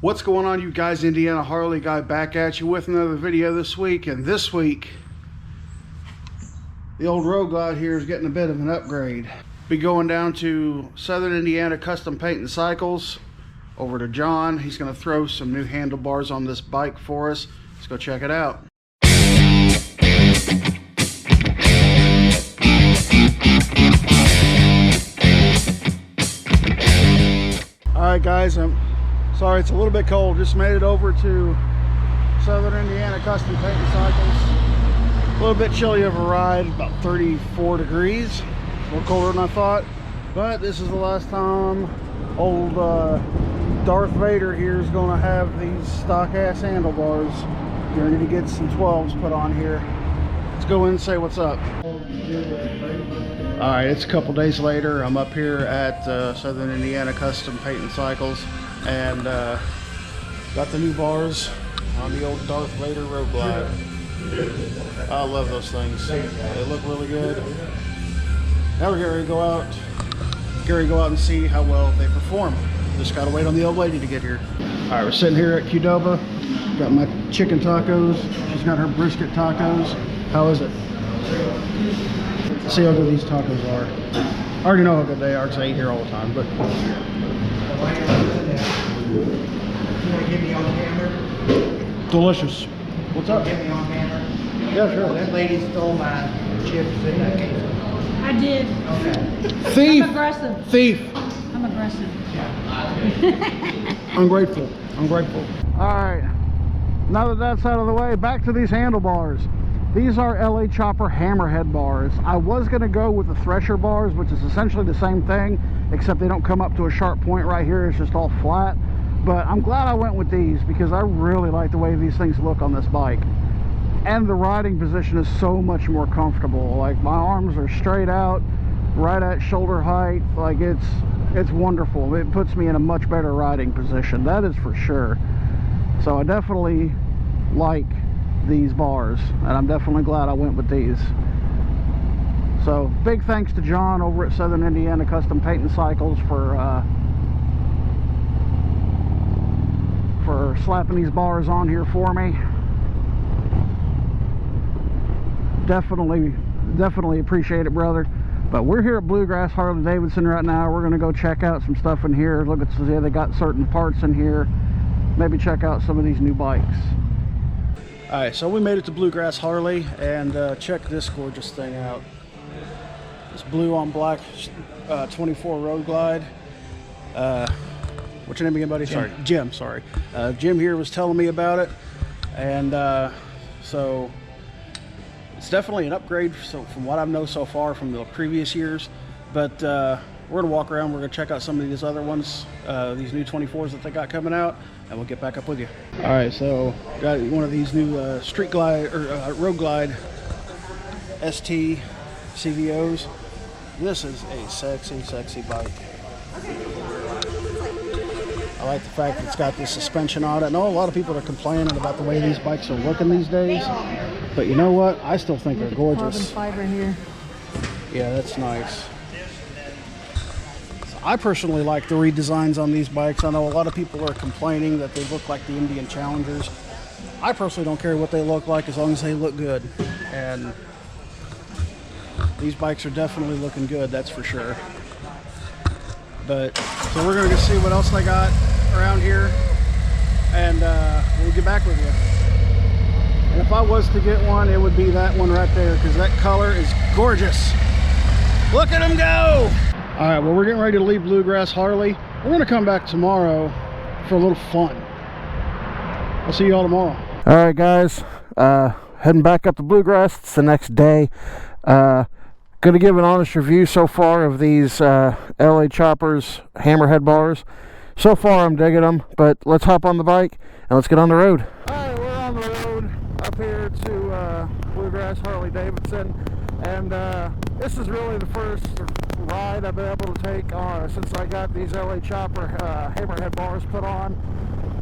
What's going on, you guys? Indiana Harley guy back at you with another video this week. And this week the old Road Glide here is getting a bit of an upgrade. Be going down to Southern Indiana Custom Paint and Cycles over to John. He's going to throw some new handlebars on this bike for us. Let's go check it out. Alright guys, I'm sorry it's a little bit cold. Just made it over to Southern Indiana Custom Paint and Cycles. A little bit chilly of a ride, about 34 degrees. A little colder than I thought. But this is the last time old Darth Vader here is going to have these stock ass handlebars. You're going to get some 12s put on here. Let's go in and say what's up. Alright, it's a couple days later. I'm up here at Southern Indiana Custom Paint and Cycles and got the new bars on the old Darth Vader Road Glide. I love those things. They look really good. Now we're getting ready to go out and see how well they perform. Just gotta wait on the old lady to get here. Alright, we're sitting here at Qdoba. Got my chicken tacos. She's got her brisket tacos. How is it? Let's see how good these tacos are. I already know how good they are because I eat here all the time, but You want to get me on camera? delicious. What's up? Get me on camera? Yeah, sure. That lady stole my chips in that case. I did. Okay. Thief! I'm aggressive. Thief! I'm aggressive. Ungrateful. Ungrateful. Alright. Now that that's out of the way, back to these handlebars. These are LA Chopper Hammerhead bars. I was going to go with the Thresher bars, which is essentially the same thing, except they don't come up to a sharp point right here. It's just all flat. But I'm glad I went with these because I really like the way these things look on this bike. And the riding position is so much more comfortable. Like, my arms are straight out, right at shoulder height. Like, it's wonderful. It puts me in a much better riding position, that is for sure. So I definitely like these bars, and I'm definitely glad I went with these. So big thanks to John over at Southern Indiana Custom Paint and Cycles for slapping these bars on here for me. Definitely appreciate it, brother. But we're here at Bluegrass Harley Davidson right now. We're going to go check out some stuff in here. Look at, see, they got certain parts in here. Maybe check out some of these new bikes. Alright, so we made it to Bluegrass Harley, and check this gorgeous thing out. This blue on black 24 Road Glide. What's your name again, buddy? Jim. Sorry, Jim, sorry. Jim here was telling me about it, and so it's definitely an upgrade from what I've known so far from the previous years. But we're going to walk around, we're going to check out some of these other ones, these new 24s that they got coming out, and we'll get back up with you. Alright, so got one of these new Street Glide, or Road Glide ST CVOs. This is a sexy bike. I like the fact that it's got this suspension on it. I know a lot of people are complaining about the way these bikes are looking these days, but you know what? I still think they're gorgeous. Carbon fiber here. Yeah, that's nice. I personally like the redesigns on these bikes. I know a lot of people are complaining that they look like the Indian Challengers. I personally don't care what they look like as long as they look good. And these bikes are definitely looking good, that's for sure. But so we're gonna go see what else they got around here, and we'll get back with you. And if I was to get one, it would be that one right there, because that color is gorgeous. Look at them go! All right, well, we're getting ready to leave Bluegrass Harley. We're gonna come back tomorrow for a little fun. I'll see you all tomorrow. All right, guys, heading back up to Bluegrass. It's the next day. Gonna give an honest review so far of these LA Choppers Hammerhead bars. So far, I'm digging them, but let's hop on the bike and let's get on the road. All right, we're on the road up here to Bluegrass Harley Davidson, and this is really the first ride I've been able to take since I got these LA Chopper Hammerhead bars put on.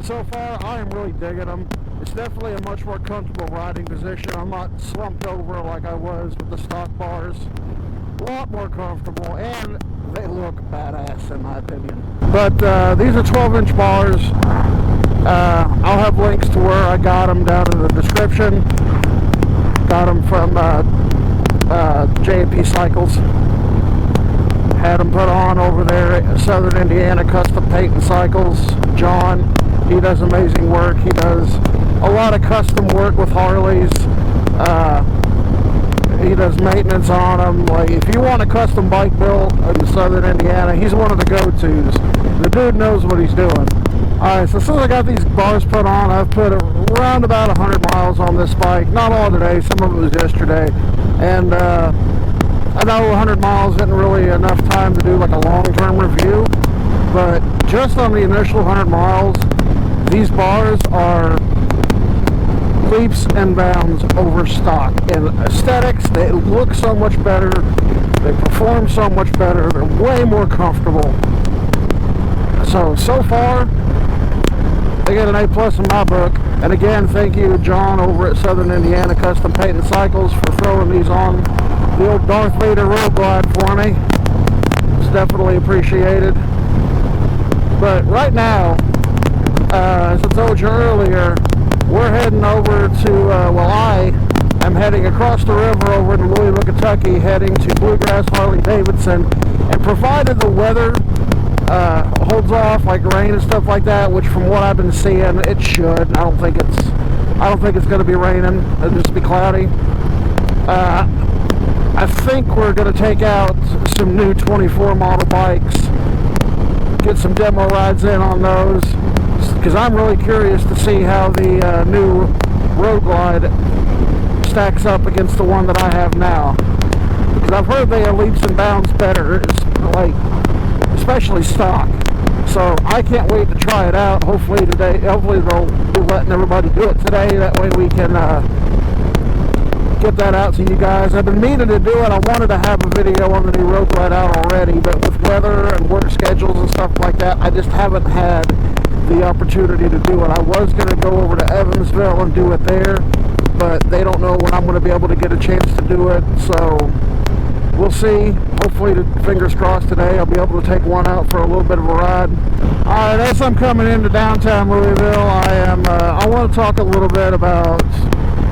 So far, I am really digging them. It's definitely a much more comfortable riding position. I'm not slumped over like I was with the stock bars. A lot more comfortable, and they look badass in my opinion. But these are 12-inch bars. links to where I got them down in the description. Got them from J&P Cycles. Had them put on over there at Southern Indiana Custom Paint and Cycles. John, he does amazing work. He does a lot of custom work with Harleys. He does maintenance on them. Like, if you want a custom bike built in Southern Indiana, he's one of the go-tos. The dude knows what he's doing. Alright, so since I got these bars put on, I've put around about 100 miles on this bike. Not all today, some of it was yesterday. And I know 100 miles isn't really enough time to do like a long-term review, but just on the initial 100 miles, these bars are leaps and bounds over stock. In aesthetics, they look so much better, they perform so much better, they're way more comfortable. So far, they get an A+ in my book. And again, thank you, John, over at Southern Indiana Custom Paint and Cycles, for throwing these on the old Darth Vader road glide for me. It's definitely appreciated. But right now, as I told you earlier, we're heading over to, I am heading across the river over to Louisville, Kentucky, heading to Bluegrass Harley Davidson. And provided the weather holds off, like rain and stuff like that, which from what I've been seeing, it should. I don't think it's going to be raining. It'll just be cloudy. I think we're going to take out some new 24 model bikes, get some demo rides in on those, because I'm really curious to see how the new Road Glide stacks up against the one that I have now. Because I've heard they are leaps and bounds better, like especially stock. So I can't wait to try it out. Hopefully they'll be letting everybody do it today. That way we can get that out to you guys. I've been meaning to do it. I wanted to have a video on the new Road Glide out already, but with weather and work schedules and stuff like that, I just haven't had the opportunity to do it. I was going to go over to Evansville and do it there, but they don't know when I'm going to be able to get a chance to do it, so we'll see. Hopefully, fingers crossed today, I'll be able to take one out for a little bit of a ride. Alright, as I'm coming into downtown Louisville, I want to talk a little bit about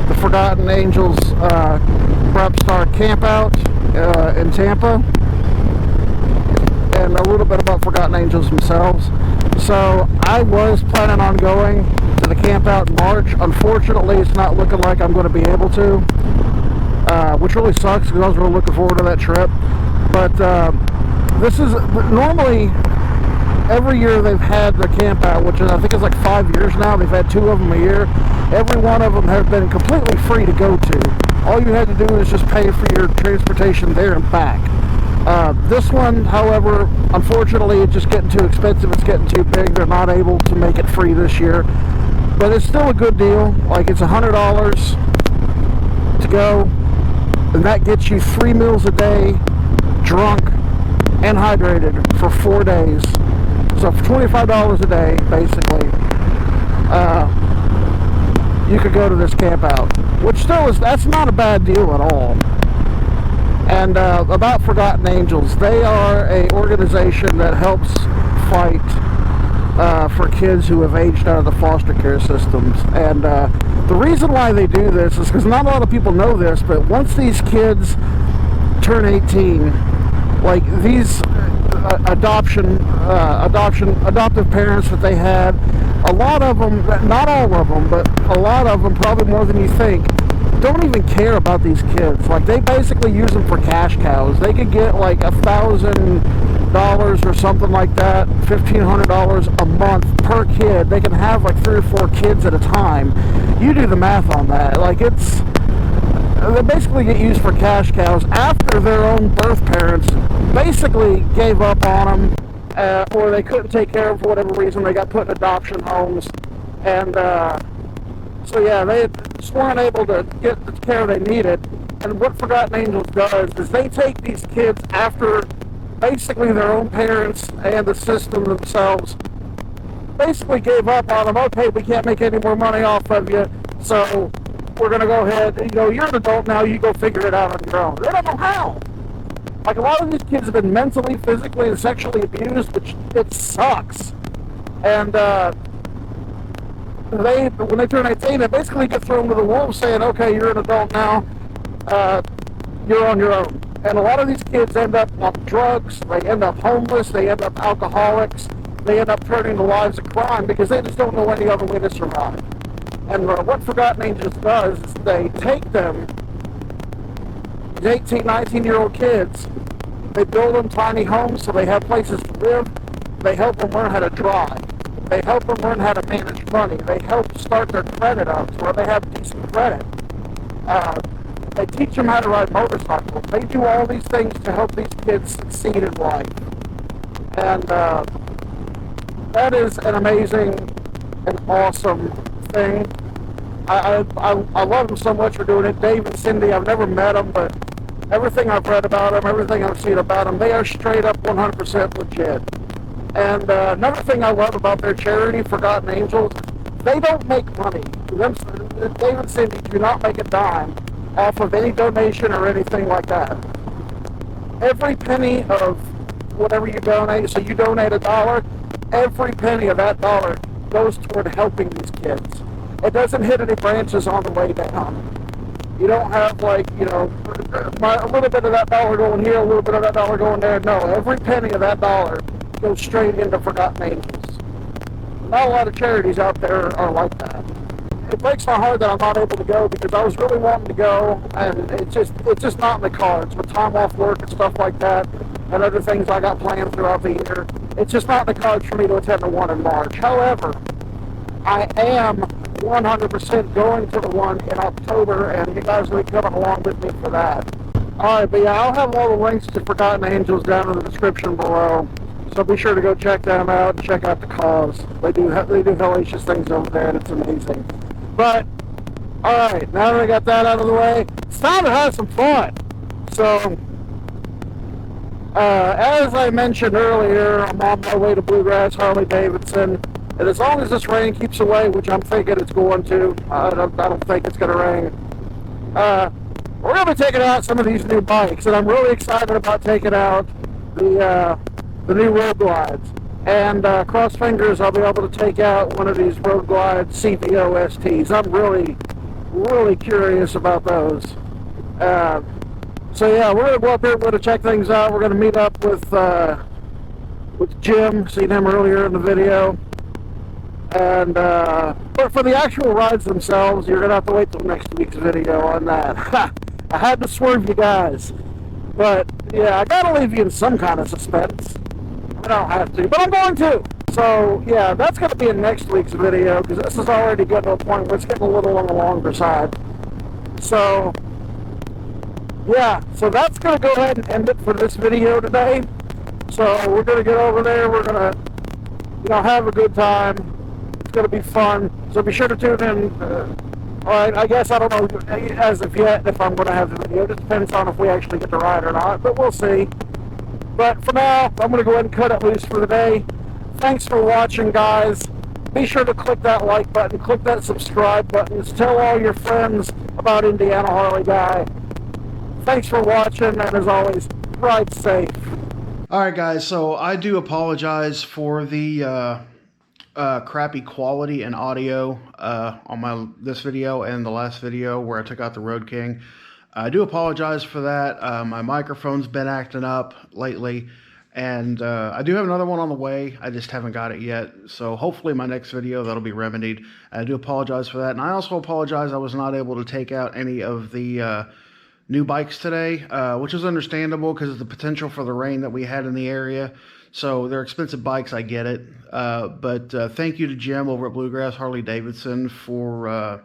the Forgotten Angels Brap Star campout in Tampa, and a little bit about Forgotten Angels themselves. So I was planning on going to the campout in March. Unfortunately, it's not looking like I'm going to be able to, which really sucks because I was really looking forward to that trip. But this is normally every year they've had the camp out, which I think is like 5 years now. They've had 2 of them a year. Every one of them have been completely free to go to. All you had to do is just pay for your transportation there and back. This one, however, unfortunately, it's just getting too expensive. It's getting too big. They're not able to make it free this year. But it's still a good deal. Like, it's $100 to go, and that gets you 3 meals a day, drunk and hydrated for 4 days. So for $25 a day, basically, you could go to this camp out, which still is, that's not a bad deal at all. And about Forgotten Angels, they are an organization that helps fight for kids who have aged out of the foster care systems. And the reason why they do this is because not a lot of people know this, but once these kids turn 18, like these adoptive parents that they had, a lot of them, not all of them, but a lot of them, probably more than you think, don't even care about these kids. Like, they basically use them for cash cows. They could get like $1,000 or something like that, $1,500 a month per kid. They can have like 3 or 4 kids at a time. You do the math on that. Like, it's, they basically get used for cash cows after their own birth parents basically gave up on them, or they couldn't take care of them for whatever reason. They got put in adoption homes, and so yeah, they just weren't able to get the care they needed. And what Forgotten Angels does is they take these kids after basically their own parents and the system themselves basically gave up on them. Okay, we can't make any more money off of you, so we're going to go ahead, you know, you're an adult now, you go figure it out on your own. They don't know how. Like, a lot of these kids have been mentally, physically, and sexually abused, which it sucks. And when they turn 18, they basically get thrown to the wolves saying, okay, you're an adult now, you're on your own. And a lot of these kids end up on drugs, they end up homeless, they end up alcoholics, they end up turning to lives of crime because they just don't know any other way to survive. And what Forgotten Angels does is they take them, these 18, 19-year-old kids, they build them tiny homes so they have places to live. They help them learn how to drive. They help them learn how to manage money. They help start their credit up to where they have decent credit. They teach them how to ride motorcycles. They do all these things to help these kids succeed in life. And that is an amazing and awesome thing. I love them so much for doing it. Dave and Cindy, I've never met them, but everything I've read about them, everything I've seen about them, they are straight up 100% legit. And another thing I love about their charity, Forgotten Angels, they don't make money. Dave and Cindy do not make a dime off of any donation or anything like that. Every penny of whatever you donate, so you donate $1, every penny of that dollar goes toward helping these kids. It doesn't hit any branches on the way down. You don't have like, you know, a little bit of that dollar going here, a little bit of that dollar going there. No, every penny of that dollar goes straight into Forgotten Angels. Not a lot of charities out there are like that. It breaks my heart that I'm not able to go because I was really wanting to go, and it's just not in the cards with time off work and stuff like that, and other things I got planned throughout the year. It's just not in the cards for me to attend the one in March. However, I am 100% going to the one in October, and you guys will be coming along with me for that. Alright, but yeah, I'll have all the links to Forgotten Angels down in the description below. So be sure to go check them out and check out the cause. They do hellacious things over there, and it's amazing. But, alright, now that I got that out of the way, it's time to have some fun. So, as I mentioned earlier, I'm on my way to Bluegrass Harley Davidson. And as long as this rain keeps away, which I'm thinking it's going to, I don't think it's going to rain, we're going to be taking out some of these new bikes. And I'm really excited about taking out the new Road Glides. And cross fingers, I'll be able to take out one of these Road Glide CVO STs. I'm really curious about those. So yeah, we're going to go up here, we're going to check things out. We're going to meet up with Jim, seen him earlier in the video. And but for the actual rides themselves, you're going to have to wait till next week's video on that. I had to swerve you guys. But yeah, I got to leave you in some kind of suspense. I don't have to, but I'm going to. So yeah, that's going to be in next week's video because this is already getting to a point where it's getting a little on the longer side. So yeah, so that's going to go ahead and end it for this video today. So we're going to get over there. We're going to, you know, have a good time. It's going to be fun. So be sure to tune in. Alright, I guess I don't know as of yet if I'm going to have the video. It just depends on if we actually get to ride or not, but we'll see. But for now, I'm going to go ahead and cut it loose for the day. Thanks for watching, guys. Be sure to click that like button, click that subscribe button. Tell all your friends about Indiana Harley Guy. Thanks for watching, and as always, ride safe. Alright guys, so I do apologize for the crappy quality and audio on this video and the last video where I took out the Road King. I do apologize for that. My microphone's been acting up lately, and I do have another one on the way. I just haven't got it yet, so hopefully my next video that'll be remedied. I do apologize for that, and I also apologize I was not able to take out any of the new bikes today, which is understandable because of the potential for the rain that we had in the area. So they're expensive bikes, I get it. But thank you to Jim over at Bluegrass Harley Davidson for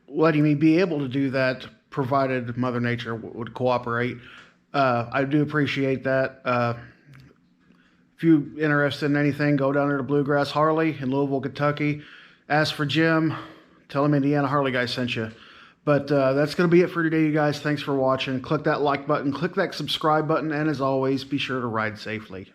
letting me be able to do that, provided Mother Nature would cooperate. I do appreciate that. If you're interested in anything, go down there to Bluegrass Harley in Louisville, Kentucky. Ask for Jim. Tell him Indiana Harley Guy sent you. But that's going to be it for today, you guys. Thanks for watching. Click that like button. Click that subscribe button. And as always, be sure to ride safely.